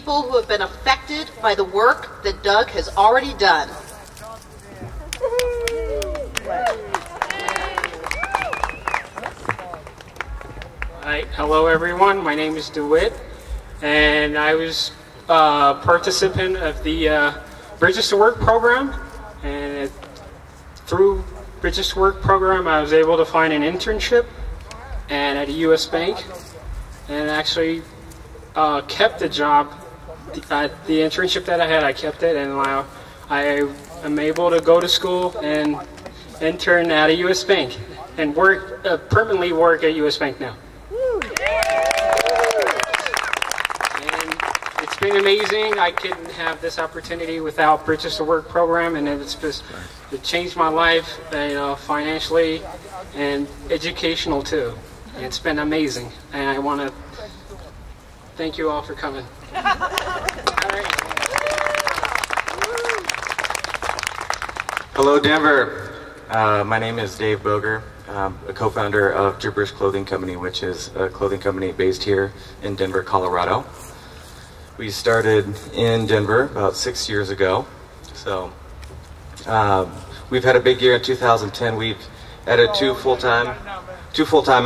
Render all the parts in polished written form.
people who have been affected by the work that Doug has already done. Hi, hello everyone. My name is DeWitt, and I was a participant of the Bridges to Work program, and through Bridges to Work program I was able to find an internship and at a U.S. bank, and actually kept the job. The internship that I had, I kept it, and I am able to go to school and intern at a U.S. bank and permanently work at U.S. Bank now. And it's been amazing. I couldn't have this opportunity without Bridges to Work program, and it changed my life, financially and educational too. It's been amazing, and I want to thank you all for coming. All right. Hello, Denver. My name is Dave Boger. I'm a co-founder of Gibberish Clothing Company, which is a clothing company based here in Denver, Colorado. We started in Denver about 6 years ago. So we've had a big year in 2010. We've added two full-time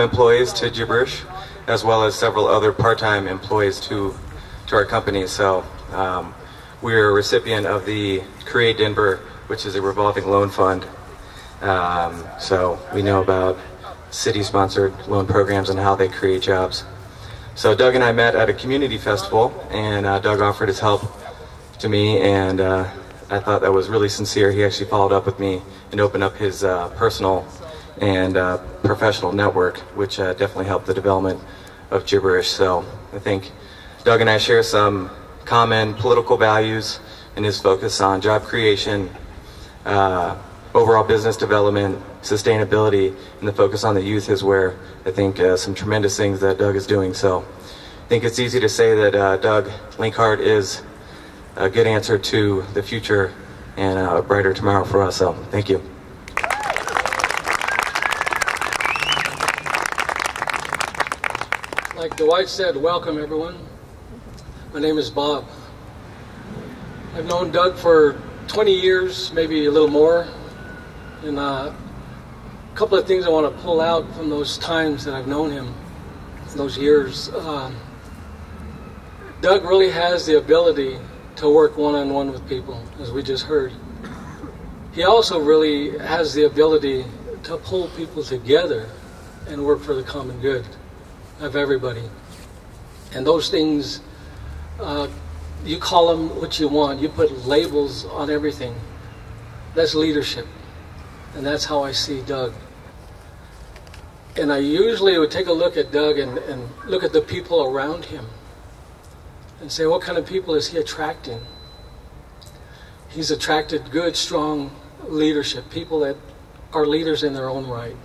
employees to Gibberish, as well as several other part-time employees to our company. So we're a recipient of the Create Denver, which is a revolving loan fund. So we know about city-sponsored loan programs and how they create jobs. So Doug and I met at a community festival, and Doug offered his help to me, and I thought that was really sincere. He actually followed up with me and opened up his personal and professional network, which definitely helped the development of Gibberish. So I think Doug and I share some common political values, and his focus on job creation, overall business development, sustainability, and the focus on the youth is where I think some tremendous things that Doug is doing. So I think it's easy to say that Doug Linkhart is a good answer to the future and a brighter tomorrow for us. So thank you. Like Dwight said, welcome everyone. My name is Bob. I've known Doug for 20 years, maybe a little more. And a couple of things I want to pull out from those times that I've known him, those years. Doug really has the ability to work one-on-one with people, as we just heard. He also really has the ability to pull people together and work for the common good of everybody. And those things, you call them what you want. You put labels on everything. That's leadership. And that's how I see Doug. And I usually would take a look at Doug and look at the people around him and say, what kind of people is he attracting? He's attracted good, strong leadership, people that are leaders in their own right.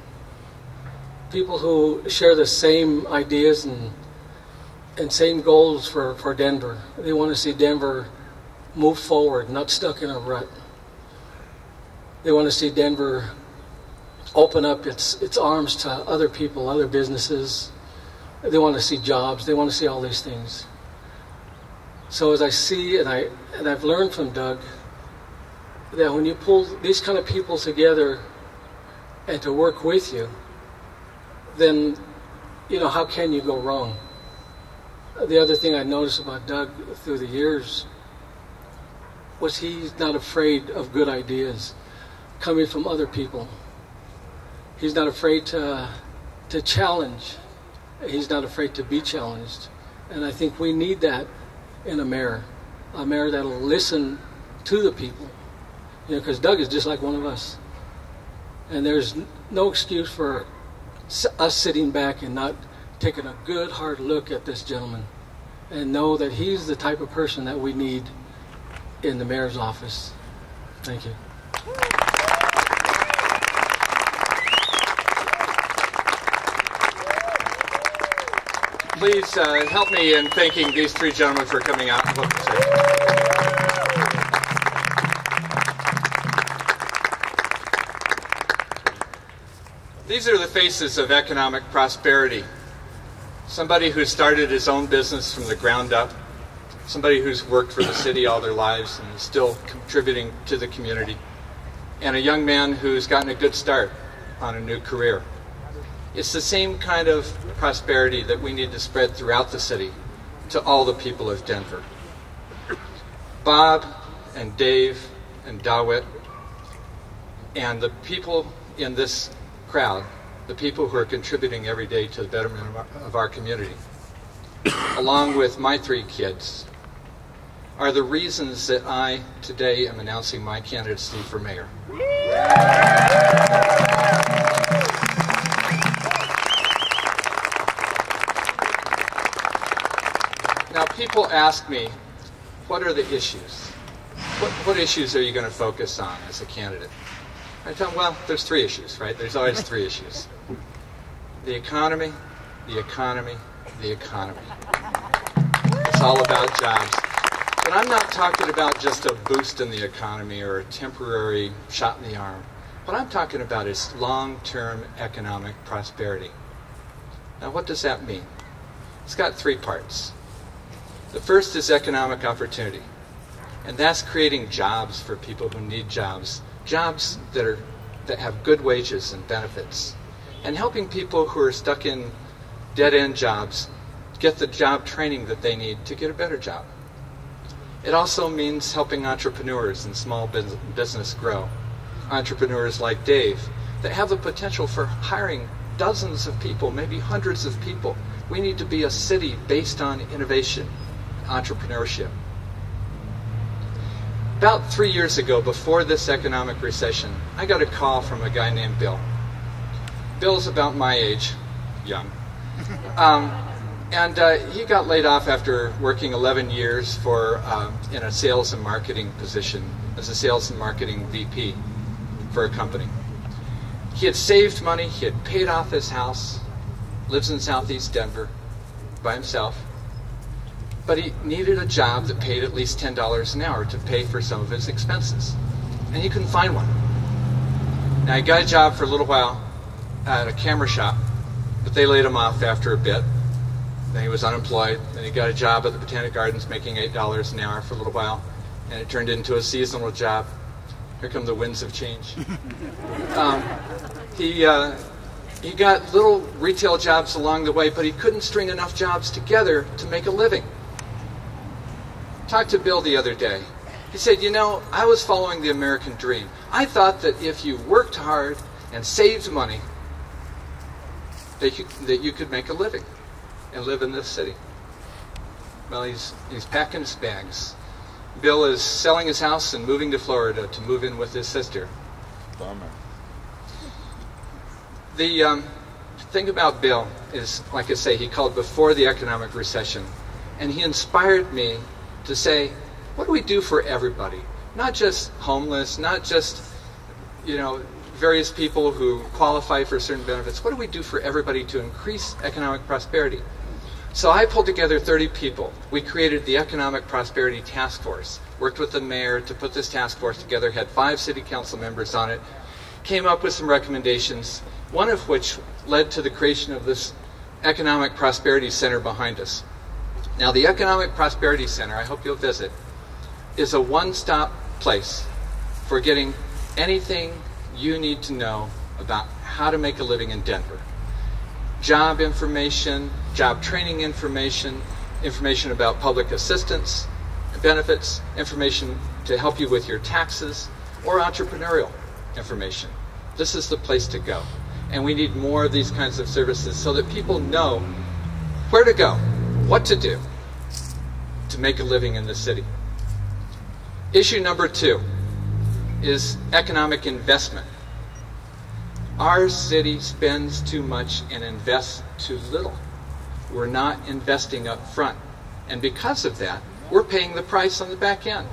People who share the same ideas and same goals for Denver. They want to see Denver move forward, not stuck in a rut. They want to see Denver open up its arms to other people, other businesses. They want to see jobs. They want to see all these things. So as I see, and I've learned from Doug, that when you pull these kind of people together and to work with you, then, how can you go wrong? The other thing I noticed about Doug through the years was he's not afraid of good ideas coming from other people. He's not afraid to challenge. He's not afraid to be challenged. And I think we need that in a mayor that'll listen to the people. Because Doug is just like one of us. And there's no excuse for us sitting back and not taking a good hard look at this gentleman and know that he's the type of person that we need in the mayor's office. Thank you. Please help me in thanking these three gentlemen for coming out. These are the faces of economic prosperity. Somebody who started his own business from the ground up, somebody who's worked for the city all their lives and is still contributing to the community, and a young man who's gotten a good start on a new career. It's the same kind of prosperity that we need to spread throughout the city to all the people of Denver. Bob and Dave and Dawit and the people in this crowd, the people who are contributing every day to the betterment of our community, along with my 3 kids, are the reasons that I today am announcing my candidacy for mayor. Now, people ask me, what are the issues? What issues are you going to focus on as a candidate? I tell them, well, there's 3 issues, right? There's always 3 issues. The economy, the economy, the economy. It's all about jobs. But I'm not talking about just a boost in the economy or a temporary shot in the arm. What I'm talking about is long-term economic prosperity. Now, what does that mean? It's got 3 parts. The first is economic opportunity, and that's creating jobs for people who need jobs, jobs that have good wages and benefits, and helping people who are stuck in dead-end jobs get the job training that they need to get a better job. It also means helping entrepreneurs and small business grow. Entrepreneurs like Dave that have the potential for hiring dozens of people, maybe hundreds of people. We need to be a city based on innovation, entrepreneurship. About 3 years ago, before this economic recession, I got a call from a guy named Bill. Bill's about my age, young. He got laid off after working 11 years in a sales and marketing position as a sales and marketing VP for a company. He had saved money, he had paid off his house, lives in southeast Denver by himself, but he needed a job that paid at least $10 an hour to pay for some of his expenses, and he couldn't find one. Now, he got a job for a little while at a camera shop, but they laid him off after a bit. Then he was unemployed. Then he got a job at the Botanic Gardens making $8 an hour for a little while, and it turned into a seasonal job. Here come the winds of change. He got little retail jobs along the way, but he couldn't string enough jobs together to make a living. Talked to Bill the other day. He said, you know, I was following the American dream. I thought that if you worked hard and saved money, that you could make a living and live in this city. Well, he's packing his bags. Bill is selling his house and moving to Florida to move in with his sister. Bummer. The thing about Bill is, like I say, he called before the economic recession, and he inspired me to say, what do we do for everybody? Not just homeless, not just, various people who qualify for certain benefits. What do we do for everybody to increase economic prosperity? So I pulled together 30 people. We created the Economic Prosperity Task Force, worked with the mayor to put this task force together, had 5 city council members on it, came up with some recommendations, one of which led to the creation of this Economic Prosperity Center behind us. Now, the Economic Prosperity Center, I hope you'll visit, is a one-stop place for getting anything you need to know about how to make a living in Denver. Job information, job training information, information about public assistance, benefits, information to help you with your taxes, or entrepreneurial information. This is the place to go. And we need more of these kinds of services so that people know where to go, what to do to make a living in the city. Issue number 2 is economic investment. Our city spends too much and invests too little. We're not investing up front. And because of that, we're paying the price on the back end.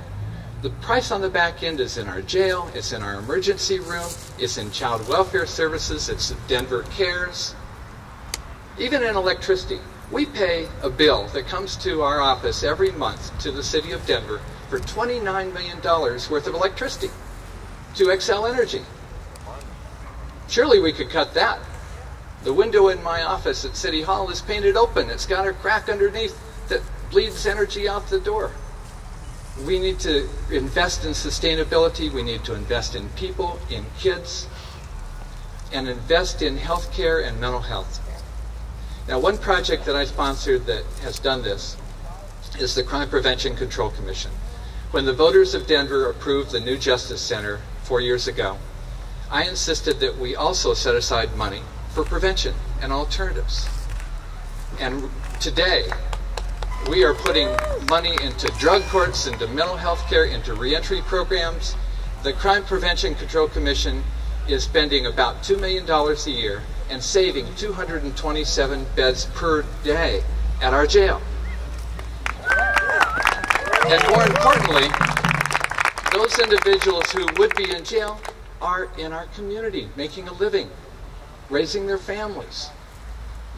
The price on the back end is in our jail, it's in our emergency room, it's in child welfare services, it's in Denver Cares. Even in electricity, we pay a bill that comes to our office every month to the city of Denver for $29 million worth of electricity to Xcel Energy. Surely we could cut that. The window in my office at City Hall is painted open. It's got a crack underneath that bleeds energy out the door. We need to invest in sustainability. We need to invest in people, in kids, and invest in healthcare and mental health. Now, one project that I sponsored that has done this is the Crime Prevention Control Commission. When the voters of Denver approved the new Justice Center 4 years ago, I insisted that we also set aside money for prevention and alternatives. And today, we are putting money into drug courts, into mental health care, into reentry programs. The Crime Prevention Control Commission is spending about $2 million a year and saving 227 beds per day at our jail. And more importantly, those individuals who would be in jail are in our community, making a living, raising their families.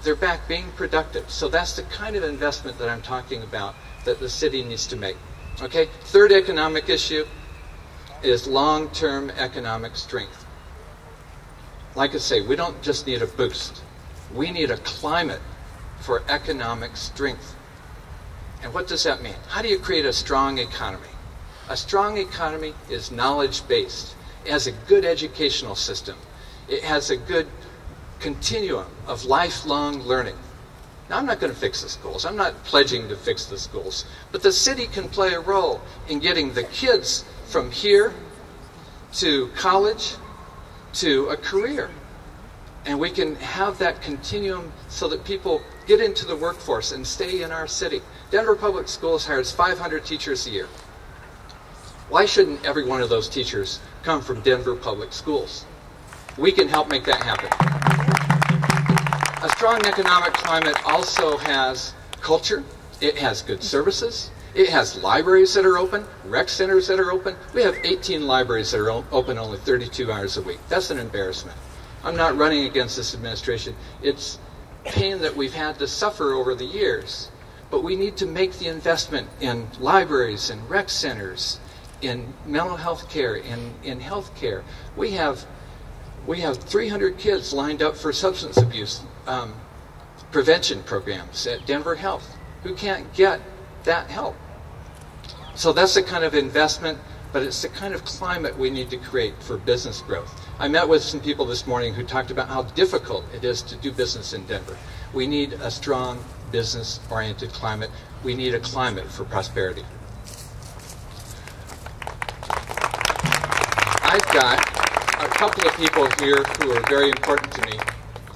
They're back being productive. So that's the kind of investment that I'm talking about that the city needs to make. Okay? Third economic issue is long-term economic strength. Like I say, we don't just need a boost. We need a climate for economic strength. And what does that mean? How do you create a strong economy? A strong economy is knowledge-based. It has a good educational system. It has a good continuum of lifelong learning. Now, I'm not going to fix the schools. I'm not pledging to fix the schools. But the city can play a role in getting the kids from here to college to a career. And we can have that continuum so that people get into the workforce and stay in our city. Denver Public Schools hires 500 teachers a year. Why shouldn't every one of those teachers come from Denver Public Schools? We can help make that happen. A strong economic climate also has culture. It has good services. It has libraries that are open, rec centers that are open. We have 18 libraries that are open only 32 hours a week. That's an embarrassment. I'm not running against this administration. It's pain that we've had to suffer over the years. But we need to make the investment in libraries and rec centers, in mental health care, in health care. We have 300 kids lined up for substance abuse prevention programs at Denver Health who can't get that help. So that's the kind of investment, but it's the kind of climate we need to create for business growth. I met with some people this morning who talked about how difficult it is to do business in Denver. We need a strong business-oriented climate. We need a climate for prosperity. I've got a couple of people here who are very important to me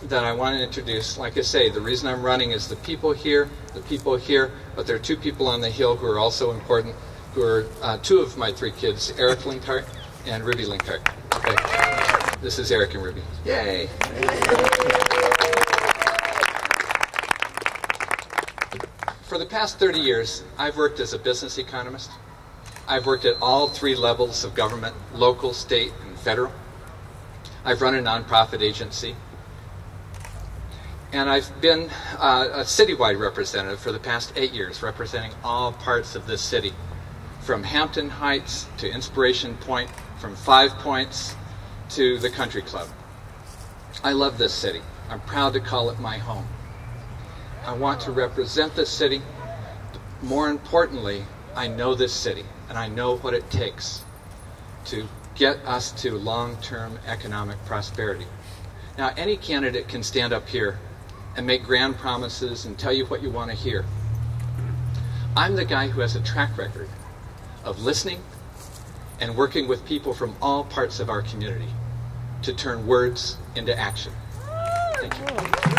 that I want to introduce. Like I say, the reason I'm running is the people here, but there are two people on the Hill who are also important, who are two of my three kids, Eric Linkhart and Ruby Linkhart. Okay. This is Eric and Ruby. Yay! For the past 30 years, I've worked as a business economist. I've worked at all three levels of government, local, state, and federal. I've run a nonprofit agency. And I've been a citywide representative for the past 8 years, representing all parts of this city, from Hampton Heights to Inspiration Point, from 5 Points to the Country Club. I love this city. I'm proud to call it my home. I want to represent this city. More importantly, I know this city, and I know what it takes to get us to long-term economic prosperity. Now, any candidate can stand up here and make grand promises and tell you what you want to hear. I'm the guy who has a track record of listening and working with people from all parts of our community to turn words into action. Thank you.